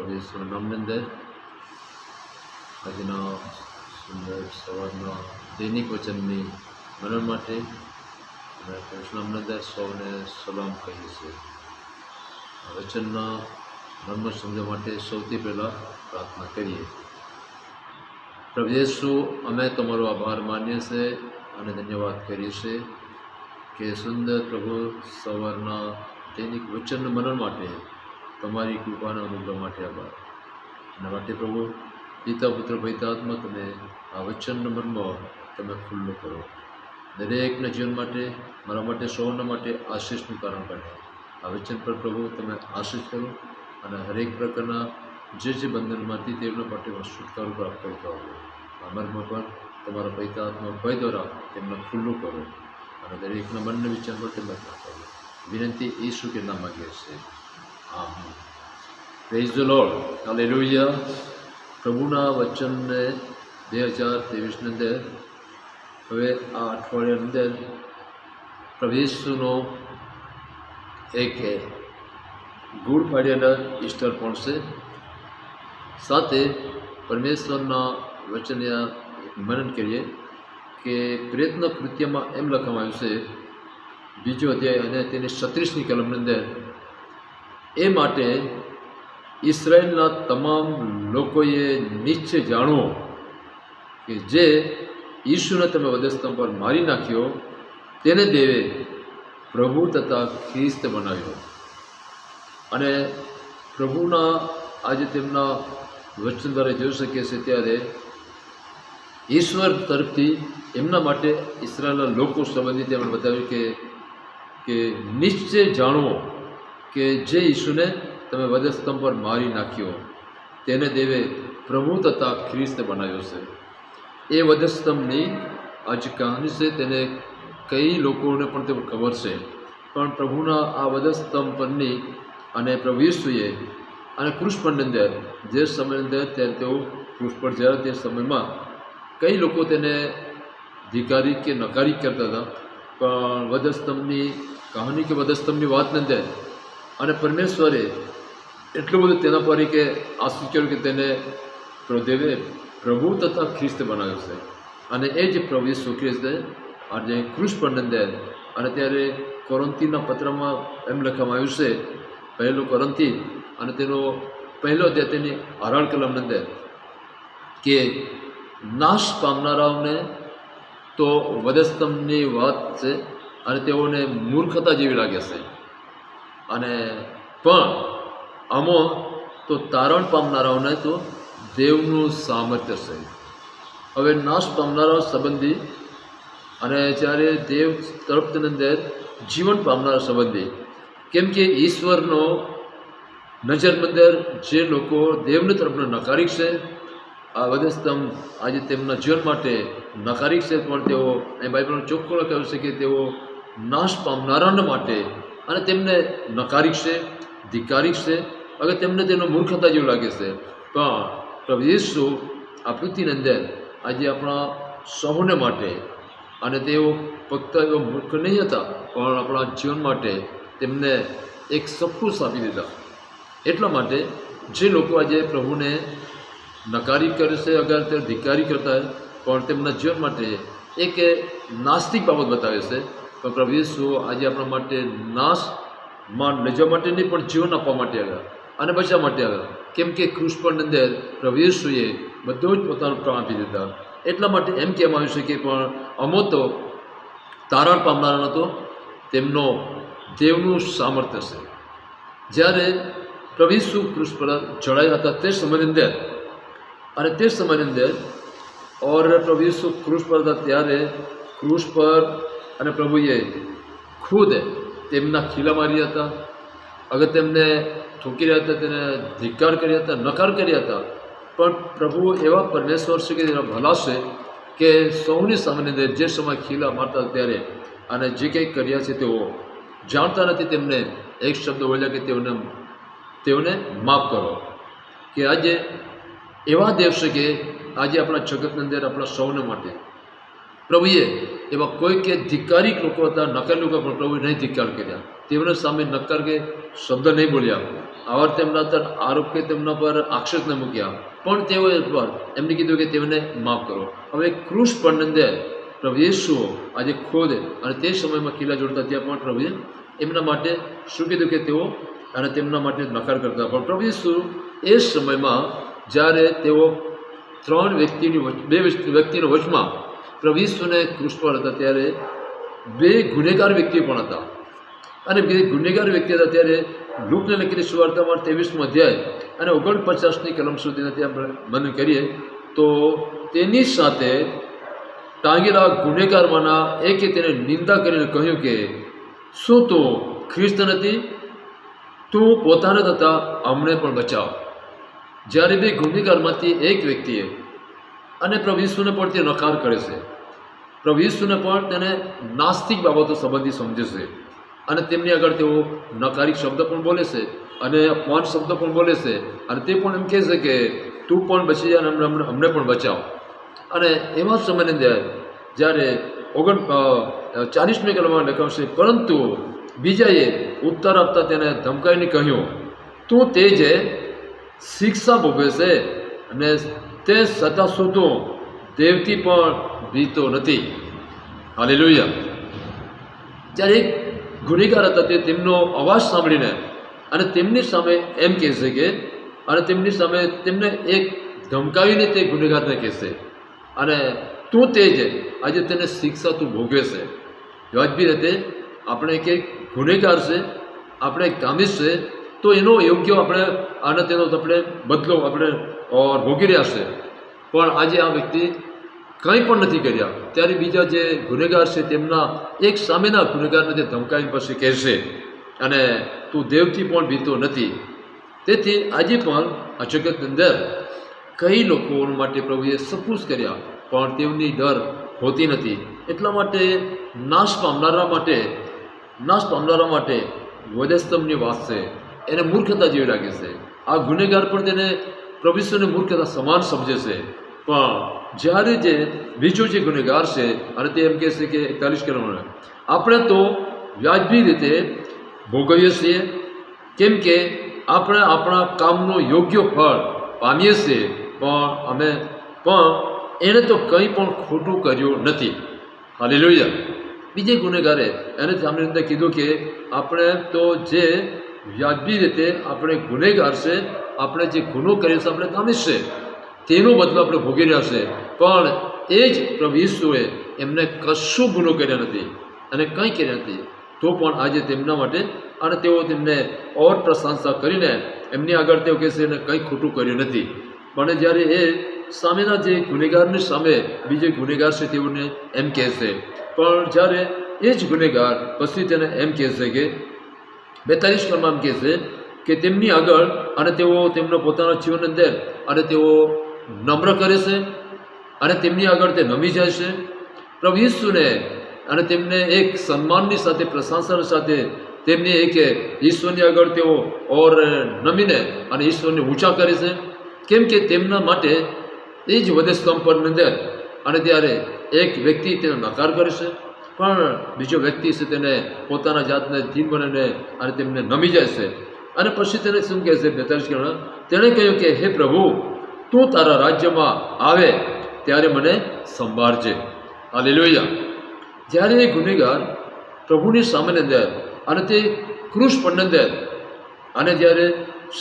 પ્રભુ ઈશ્વરના નામની અંદર આજના સુંદર સવારના દૈનિક વચનની મનન માટે અને કૃષ્ણના અંદર સૌને સલામ કહીએ છીએ. વચનના મર્મ સમજવા માટે સૌથી પહેલાં પ્રાર્થના કરીએ. પ્રભુ યેસુ, અમે તમારો આભાર માનીએ છીએ અને ધન્યવાદ કરીએ છીએ કે સુંદર પ્રભુ સવારના દૈનિક વચનનું મનન માટે તમારી કૃપાના અનુગ્રહ માટે આભાર. એના માટે પ્રભુ પિતા પુત્ર પવિત્રાત્મા તમે આ વચનનો મર્મ તમે ખુલ્લો કરો. દરેકના જીવન માટે, મારા માટે, સૌના માટે આશીષનું કારણ બને. આ વચન પર પ્રભુ તમે આશીષ કરો અને હરેક પ્રકારના જે બંધનમાંથી તેમના માટે છુટકારો પ્રાપ્ત કરતા હોય. આ મર્મ પર તમારા પવિત્રાત્મા ભય દ્વારા તેમને ખુલ્લું કરો અને દરેકના મનના વિચાર પર તેમને કરતા હોય. વિનંતી ઈસુ કે નામ માગીએ છીએ. આમીન. Praise the Lord. હાલેલુયા. પ્રભુના વચનને 2023ની અંદર હવે આ અઠવાડિયાની અંદર પ્રભુ ઈસુનો એક ગુડ ફ્રાઇડેના ઈસ્ટર પણ છે. સાથે પરમેશ્વરના વચને મનન કરીએ કે પ્રેતન કૃત્યમાં એમ લખવામાં આવ્યું છે, બીજો અધ્યાય અને તેની 36મી કલમની અંદર, એ માટે ઇસરાયેલના તમામ લોકોએ નિશ્ચય જાણવો કે જે ઈસુને તમે વધસ્તંભ પર મારી નાખ્યો તેને દેવે પ્રભુ તથા ખ્રિસ્ત બનાવ્યો. અને પ્રભુના આજે તેમના વચન દ્વારા જોઈ શકીએ છીએ ત્યારે ઈશ્વર તરફથી એમના માટે ઇસરાયેલના લોકો સંબંધિત તેમણે બતાવ્યું કે નિશ્ચય જાણવો કે જે ઈસુને તમે વધસ્તંભ પર મારી નાખ્યો તેને દેવે પ્રભુ તથા ખ્રિસ્ત બનાવ્યો છે. એ વધસ્તંભની આજ કહાની છે, તેને કઈ લોકોને પણ તે ખબર છે, પણ પ્રભુના આ વધસ્તંભ પરની અને પ્રભુ ઈસુએ અને ક્રૂસ પરની અંદર જે સમયની અંદર ત્યારે તેઓ ક્રૂસ પર જ્યારે તે સમયમાં કઈ લોકો તેને ધિકારી કે નકારી કરતા હતા, પણ વધસ્તંભની કહાની કે વધસ્તંભની વાતની અંદર અને પરમેશ્વરે એટલું બધું તેના પર કે આશીષ કર્યું કે તેને દેવે પ્રભુ તથા ખ્રિસ્ત બનાવ્યો છે. અને એ જે પ્રભુ ઈસુ ખ્રિસ્ત આજે ક્રૂસ પરની અંદર અને ત્યારે કોરિન્થીના પત્રમાં એમ લખવામાં આવ્યું છે, પહેલો કોરિન્થી અને તેનો પહેલો અધ્યાય તેની 18 કલમની અંદર કે નાશ પામનારાઓને તો વધસ્તંભની વાત છે અને તેઓને મૂર્ખતા જેવી લાગે છે, અને પણ આમાં તો તારણ પામનારાઓને તો દેવનું સામર્થ્ય છે. હવે નાશ પામનારાઓ સંબંધી અને જ્યારે દેવ તરફની અંદર જીવન પામનારા સંબંધી, કેમ કે ઈશ્વરનો નજરની અંદર જે લોકો દેવની તરફનો નકારી છે, આ વધસ્તંભ આજે તેમના જીવન માટે નકારી છે, પણ તેઓ અહીં બાઇબલનો ચોખ્ખો લખાયું છે કે તેઓ નાશ પામનારાના માટે અને તેમને નકારી છે, ધિકારી છે, અગર તેમને તેનો મૂર્ખતા જેવું લાગે છે. પણ પ્રભુ ઈસુ આ પૃથ્વીની અંદર આજે આપણા સૌને માટે, અને તેઓ ફક્ત એવો મૂર્ખ નહીં હતા પણ આપણા જીવન માટે તેમને એક સબ કુછ આપી દીધા. એટલા માટે જે લોકો આજે પ્રભુને નકારી કરે છે, અગર તે ધિકારી કરતા હોય પણ તેમના જીવન માટે એક નાસ્તિક બાબત બતાવે છે, પણ પ્રભુ ઈસુ આજે આપણા માટે નાશમાં લઈ જવા માટે નહીં પણ જીવન આપવા માટે આવ્યા અને બચવા માટે આવ્યા. કેમ કે ક્રૂસ પરની અંદર પ્રભુ ઈસુએ બધું જ પોતાનું પ્રાણ આપી દીધા. એટલા માટે એમ કહેવામાં આવ્યું છે કે પણ અમો તો તારણ પામનારાનો તો તેમનો દેવનું સામર્થ્ય છે. જ્યારે પ્રભુ ઈસુ ક્રૂસ પર ચડાયા હતા તે સમયની અંદર અને તે સમયની અંદર ઓર પ્રભુ ઈસુ ક્રૂસ પર હતા ત્યારે ક્રૂસ પર અને પ્રભુએ ખુદ તેમના ખીલા માર્યા હતા, અગર તેમને ઠોકી રહ્યા હતા, તેને ધિક્કાર કર્યા હતા, નકાર કર્યા હતા, પણ પ્રભુ એવા પરમેશ્વર છે કે તેના ભલા છે કે સૌની સામેની અંદર જે સમય ખીલા મારતા ત્યારે અને જે કંઈ કર્યા છે તેઓ જાણતા નથી, તેમને એક શબ્દ બોલ્યા કે તેઓને માફ કરો. કે આજે એવા દેવ છે કે આજે આપણા જગતની અંદર આપણા સૌને માટે પ્રભુએ એવા કોઈ કે ધિક્કારી લોકો હતા, નકારી લોકો પણ પ્રભુએ નહીં ધિક્કાર કર્યા. તેમના સામે નકાર કે શબ્દ નહીં બોલ્યા, આવા તેમના પર આરોપ કે તેમના પર આક્ષેપ ન મૂક્યા, પણ તેઓએ એમને કીધું કે તેમને માફ કરો. હવે ક્રૂસ પર અંદર પ્રભુ યેસુઓ આજે ખોદ અને તે સમયમાં કિલ્લા જોડતા ત્યાં પણ પ્રભુએ એમના માટે શું કીધું કે તેઓ અને તેમના માટે નકાર કરતા. પણ પ્રભુ યેસુ એ સમયમાં જ્યારે તેઓ બે વ્યક્તિના વચમાં પ્રભુ યેસુને ક્રૂસ પર હતા, ત્યારે બે ગુનેગાર વ્યક્તિઓ પણ હતા. અને બે ગુનેગાર વ્યક્તિ હતા ત્યારે લૂકને લખેલી સુવાર્તામાં 23મો અધ્યાય અને 49ની કલમ સુધીના ત્યાં મનન કરીએ તો તેની સાથે ટાંગેલા ગુનેગારમાંના એકે તેને નિંદા કરીને કહ્યું કે શું તું ખ્રિસ્ત નથી? તું પોતાને તથા અમને પણ બચાવ. જ્યારે બે ગુનેગારમાંથી એક વ્યક્તિએ અને પ્રભુ યેસુને પણ તે નકાર કરે છે, પ્રભુ યેસુને પણ તેને નાસ્તિક બાબતો સંબંધી સમજે છે અને તેમની આગળ તેઓ નકારી શબ્દ પણ બોલે છે અને અપમાન શબ્દ પણ બોલે છે અને તે પણ એમ કહે છે કે તું પણ બચી જા અને અમને પણ બચાવ. અને એવા સમયની અંદર જ્યારે 40મી કલમમાં લખાવશે, પરંતુ બીજાએ ઉત્તર આપતા તેને ધમકાઈને કહ્યું, તું તે જે શિક્ષા ભોગવે છે અને તે છતાં શું તું દેવથી પણ બીતો નથી? હાલેલુયા. જ્યારે એક ગુનેગાર હતા તે તેમનો અવાજ સાંભળીને અને તેમની સામે એમ કહેશે કે અને તેમની સામે તેમને એક ધમકાવીને તે ગુનેગારને કહેશે અને તું તે જ આજે તેને શિક્ષા તું ભોગવે છે. વાજબી રીતે આપણે કંઈક ગુનેગાર છે, આપણે કામિશ છે, તો એનો યોગ્ય આપણે આને તેનો આપણે બદલો આપણે ભોગી રહ્યા છે. પણ આજે આ વ્યક્તિ કંઈ પણ નથી કર્યા, ત્યારે બીજા જે ગુનેગાર છે તેમના એક સામેના ગુનેગારને તે ધમકાવી પછી કહેશે અને તું દેવથી પણ બીતો નથી. તેથી આજે પણ આ જગતની અંદર કઈ લોકો માટે પ્રભુએ સપૂસ કર્યા પણ તેમની ડર હોતી નથી. એટલા માટે નાશ પામનારા માટે વધસ્તંભની વાત છે, એને મૂર્ખતા જેવી લાગે છે. આ ગુનેગાર પણ તેને પ્રભુ યેસુને મૂર્ખતા સમાન સમજે છે. પણ જ્યારે જે બીજો જે ગુનેગાર છે અને તે એમ કહે છે કે 41 કલમમાં આપણે તો વ્યાજબી રીતે ભોગવીએ છીએ, કેમ કે આપણે આપણા કામનું યોગ્ય ફળ પામીએ છીએ, પણ એણે તો કંઈ પણ ખોટું કર્યું નથી. હાલેલુયા. બીજે ગુનેગારે એને સામે અંદર કીધું કે આપણે તો જે વ્યાજબી રીતે આપણે ગુનેગાર છે, આપણે જે ગુનો કર્યો છે, આપણે કામિશ છે, તેનો બદલો આપણે ભોગી રહ્યા છે. પણ એ જ પ્રભુ યેસુએ એમને કશું ગુનો કર્યા નથી અને કંઈ કર્યા નથી, તો પણ આજે તેમના માટે અને તેઓ તેમને ઓર પ્રશંસા કરીને એમની આગળ તેઓ કહેશે એને કંઈ ખોટું કર્યું નથી. પણ જ્યારે એ સામેના જે ગુનેગારની સામે બીજે ગુનેગાર છે તેઓને એમ કહેશે, પણ જ્યારે એ જ ગુનેગાર પછી તેને એમ કહેશે કે 42 કલમમાં એમ કહેશે કે તેમની આગળ અને તેઓ તેમનો પોતાના જીવન અંદર અને તેઓ નમ્ર કરે છે અને તેમની આગળ તે નમી જાય છે પ્રભુ યેસુને અને તેમને એક સન્માનની સાથે પ્રશંસાની સાથે તેમની એક ઈશ્વરની આગળ તેઓ ઓર નમીને અને ઈશ્વરને ઊંચા કરે છે. કેમ કે તેમના માટે એ જ વધસ્તંભ પર અંદર અને ત્યારે એક વ્યક્તિ તેનો નકાર કરે છે, પણ બીજો વ્યક્તિ છે તેને પોતાના જાતને ધીન બનાવીને અને તેમને નમી જાય છે. અને પછી તેને શું કહે છે 42 કલમમાં તેણે કહ્યું કે હે પ્રભુ, તું તારા રાજ્યમાં આવે ત્યારે મને સંભાળજે. હાલેલુયા. જ્યારે એ ગુનેગાર પ્રભુની સામેની અંદર અને તે ક્રૂસ પર અંદર અને જ્યારે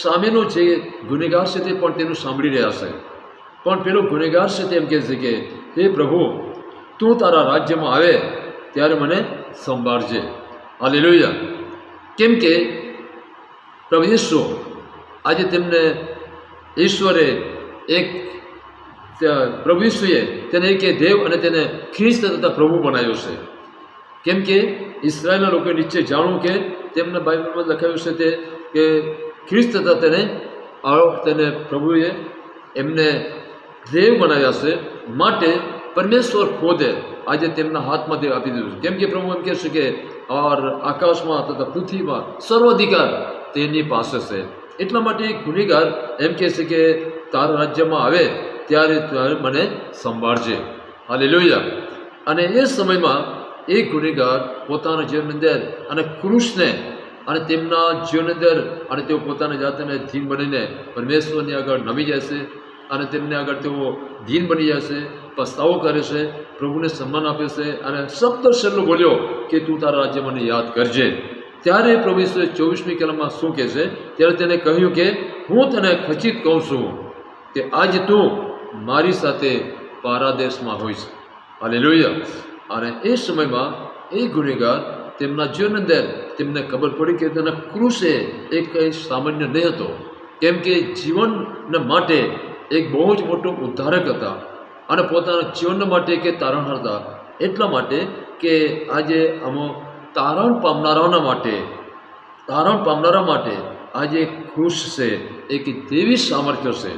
સામેનો જે ગુનેગાર છે તે પણ તેનું સાંભળી રહ્યા છે, પણ પેલો ગુનેગાર છે તે એમ કહે છે કે હે પ્રભુ, તું તારા રાજ્યમાં આવે ત્યારે મને સંભાળજે. હાલેલુયા. કેમ કે પ્રભુ યેસુ આજે તેમને ઈશ્વરે એક પ્રભુ યેસુએ તેને એક દેવ અને તેને ખ્રિસ્ત તથા પ્રભુ બનાવ્યો છે. કેમ કે ઇસરાયેલના લોકોએ નીચે જાણવું કે તેમના બાઇબલમાં લખાયું છે તે કે ખ્રિસ્ત તથા તેને પ્રભુએ એમને દેવ બનાવ્યા છે, માટે પરમેશ્વર ખુદે આજે તેમના હાથમાં તે આપી દીધું છે. કેમ કે પ્રભુ એમ કહે છે કે આકાશમાં તથા પૃથ્વીમાં સર્વાધિકાર તેની પાસે છે. એટલા માટે ગુનેગાર એમ કહે છે કે તારા રાજ્યમાં આવે ત્યારે મને સંભાળજે. હાલેલુયા. અને એ સમયમાં એક ગુનેગાર પોતાના જીવનની અંદર અને ક્રૂસને અને તેમના જીવનની અંદર અને તેઓ પોતાની જાતને ધીન બનીને પરમેશ્વરની આગળ નમી જશે અને તેમને આગળ તેઓ ધીન બની જશે, પસ્તાવો કરે છે, પ્રભુને સન્માન આપે છે અને સપ્તર છેલ્લું બોલ્યો કે તું તારા રાજ્ય મને યાદ કરજે. ત્યારે પ્રભુ ઈસુએ 24મી કલમમાં શું કહે છે? ત્યારે તેને કહ્યું કે હું તને ખચિત કહું છું કે આજે તું મારી સાથે પારાદેશમાં હોઈશ. હાલેલુયા. અને એ સમયમાં એ ગુનેગાર તેમના જીવનની અંદર તેમને ખબર પડી કે તેના ક્રૂસે એ કંઈ સામાન્ય નહીં હતો, કેમ કે જીવનના માટે એક બહુ જ મોટો ઉદ્ધારક હતા અને પોતાના જીવનના માટે કે તારણહાર હતા. એટલા માટે કે આજે આમ તારણ પામનારા માટે આજે ક્રૂસ છે એક દેવી સામર્થ્ય છે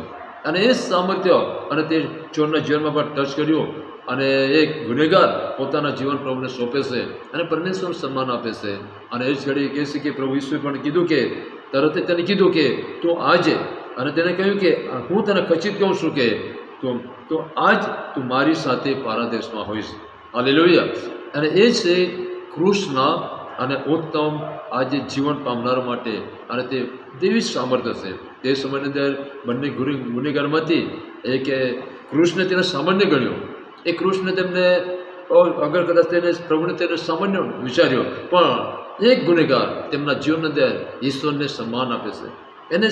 અને એ સામર્થ્ય અને તે ચોરના જીવનમાં પણ ટચ કર્યું અને એક ગુનેગાર પોતાના જીવન પ્રભુને સોંપે છે અને પરમેશ્વર સન્માન આપે છે. અને એ જ ઘડી કહે છે કે પ્રભુ ઈસુએ પણ કીધું કે તરત તેને કીધું કે તું આજે, અને તેને કહ્યું કે હું તને ખચિત કહું છું કે તો આજ તું મારી સાથે પારાદેશમાં હોઈશ. હાલેલુયા. અને એ છે ક્રૂસના અને ઉત્તમ આજે જીવન પામનાર માટે અને તે દેવી સામર્થ્ય છે. તે સમયની અંદર બંને ગુનેગારમાંથી એક ક્રૂસને તેને સામાન્ય ગણ્યો. એ ક્રૂસને તેમને અગર કદાચ તેને પ્રભુને તેને સામાન્ય વિચાર્યો, પણ એક ગુનેગાર તેમના જીવનની અંદર ઈશ્વરને સન્માન આપે છે, એને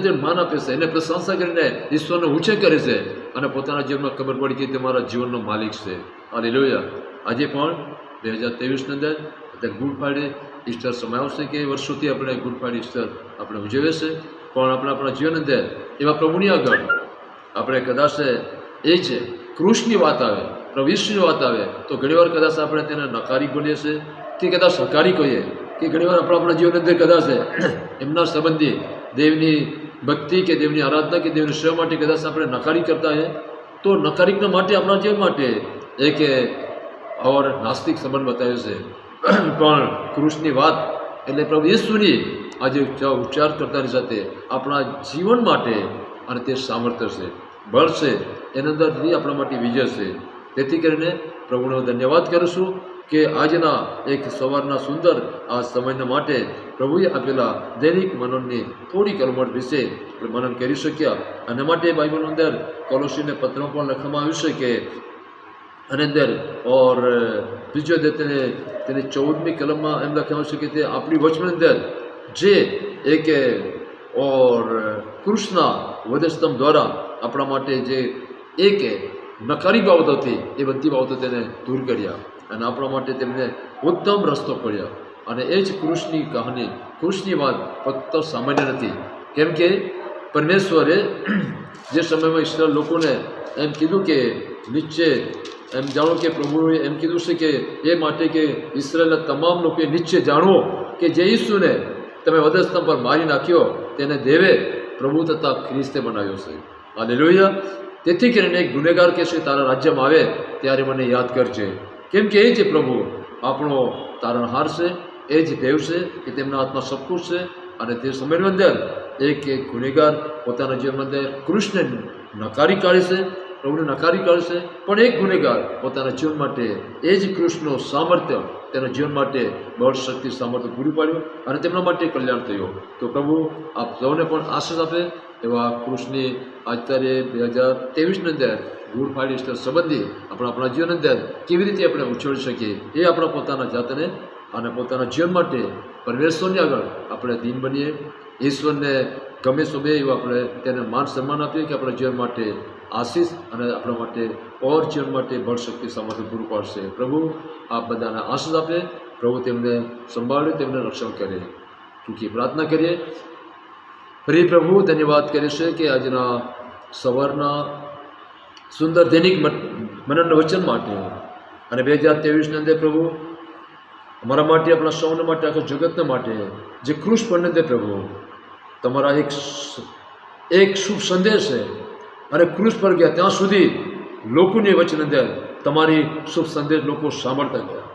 તે માન આપે છે, એને પ્રશંસા કરીને ઈશ્વરને ઊંચે કરે છે અને પોતાના જીવનમાં ખબર પડી કે તે મારા જીવનનો માલિક છે. હાલેલુયા. આજે પણ 2023ની અંદર અત્યારે ગુડ ફ્રાઈડે ઈસ્ટર સમય આવશે કે વર્ષોથી આપણે ગુડ ફ્રાઈડે ઈસ્ટર આપણે ઉજવીએ છીએ, પણ આપણે આપણા જીવનની અંદર એવા પ્રભુની આગળ આપણે કદાચ એ છે ક્રૂસની વાત આવે, પ્રભુ ઈસુની વાત આવે તો ઘણીવાર કદાચ આપણે તેને નકારી બોલીએ છીએ કે કદાચ હકારી કહીએ કે ઘણીવાર આપણા જીવનની અંદર કદાચ એમના સંબંધી દેવની ભક્તિ કે દેવની આરાધના કે દેવની સેવા માટે કદાચ આપણે નકારી કરતા હોય તો નકારીના માટે આપણા જીવન માટે એક ઓર નાસ્તિક સંબંધ બતાવ્યો છે. પણ ક્રૂસની વાત એટલે પ્રભુ ઈસુની આજે ઉચ્ચાર કરતાની સાથે આપણા જીવન માટે અને તે સામર્થ્ય છે, બળ છે, એના અંદરથી આપણા માટે વિજય છે. તેથી કરીને પ્રભુનો ધન્યવાદ કરું છું કે આજના એક સવારના સુંદર આ સમયના માટે પ્રભુએ આપેલા દૈનિક મનનની થોડી કલમટ વિશે આપણે મનન કરી શક્યા. અને માટે બાઇબલની અંદર કોલોસીને પત્રમાં પણ લખવામાં આવ્યું છે કે આની અંદર ઓર બીજો તેને 14મી કલમમાં એમ લખવામાં છે કે તે આપણી વચનની અંદર જે એક ઓર કૃષ્ણ વધસ્તંભ દ્વારા આપણા માટે જે એક નકારી બાબતો હતી એ બધી બાબતો તેને દૂર કર્યા અને આપણા માટે તેમને ઉત્તમ રસ્તો કર્યા. અને એ જ કૃષ્ણની કહાની, કૃષ્ણની વાત ફક્ત સામાન્ય નથી, કેમ કે પરમેશ્વરે જે સમયમાં ઈશ્વર લોકોને એમ કીધું કે નીચે એમ જાણો કે પ્રભુએ એમ કીધું છે કે એ માટે કે ઈસરાયેલના તમામ લોકોએ નિશ્ચય જાણવો કે જે ઈસુને તમે વધસ્તંભ પર મારી નાખ્યો તેને દેવે પ્રભુ તથા ખ્રિસ્તે બનાવ્યો છે. હાલેલુયા. તેથી કરીને એક ગુનેગાર કહેશે તારા રાજ્યમાં આવે ત્યારે મને યાદ કરજે, કેમ કે એ જ પ્રભુ આપણો તારણહાર છે, એ જ દેવ છે કે તેમના હાથમાં સબ કુછ છે. અને તે સમયની અંદર એક ગુનેગાર પોતાના જીવનમાં અંદર કૃષ્ણને નકારી કાઢે છે, પ્રભુને નકારી કાઢે છે, પણ એક ગુનેગાર પોતાના જીવન માટે એ જ કૃષ્ણનું સામર્થ્ય તેના જીવન માટે બળ શક્તિ સામર્થ્ય પૂરું પાડ્યું અને તેમના માટે કલ્યાણ થયું. તો પ્રભુ આપ સૌને પણ આશીષ આપે એવા કૃષ્ણની અત્યારે 2023ની અંદર ગુડ ફ્રાઈડે ઈસ્ટર સંબંધી આપણા જીવનની અંદર કેવી રીતે આપણે ઉછળી શકીએ એ આપણા પોતાના જાતને અને પોતાના જીવન માટે પરમેશ્વરની આગળ આપણે દીન બનીએ, ઈશ્વરને ગમે શોભે એવું આપણે તેને માન સન્માન આપીએ કે આપણા જીવન માટે આશીષ અને આપણા માટે ઓર જીવન માટે બળ શક્તિ સામર્થ્ય પૂરું પાડશે. પ્રભુ આપ બધાને આશીષ આપે, પ્રભુ તેમને સંભાળે, તેમને રક્ષણ કરે. ટૂંકી પ્રાર્થના કરીએ. ફરી પ્રભુ ધન્યવાદ કરે છે કે આજના સવારના સુંદર દૈનિક મનન વચન માટે અને 2023ની અંદર પ્રભુ અમારા માટે, આપણા સૌના માટે, આખા જગતના માટે જે ક્રૂસ પરને દે પ્રભુ તમારા એક શુભ સંદેશ છે અને ક્રૂસ પર ગયા ત્યાં સુધી લોકોની વચન અંદર તમારી શુભ સંદેશ લોકો સાંભળતા ગયા.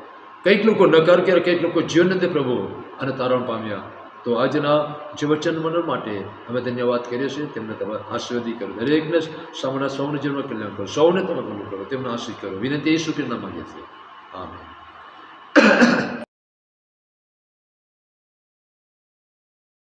કંઈક લોકો નકાર કર્યા, કંઈક લોકો જીવન અંદર પ્રભુ અને તારણ પામ્યા. તો આજના જે વચન મનન માટે અમે ધન્યવાદ કરીએ છીએ. તેમને તમે આશીર્વાદી કરો, દરેકને સામાન્ય સૌને જીવનમાં કલ્યાણ કરો, સૌને તમે ભલું કરો, તેમને આશીષ કરો. વિનંતી ઈસુ ખ્રિસ્તના નામમાં માંગીએ છીએ. આમેન.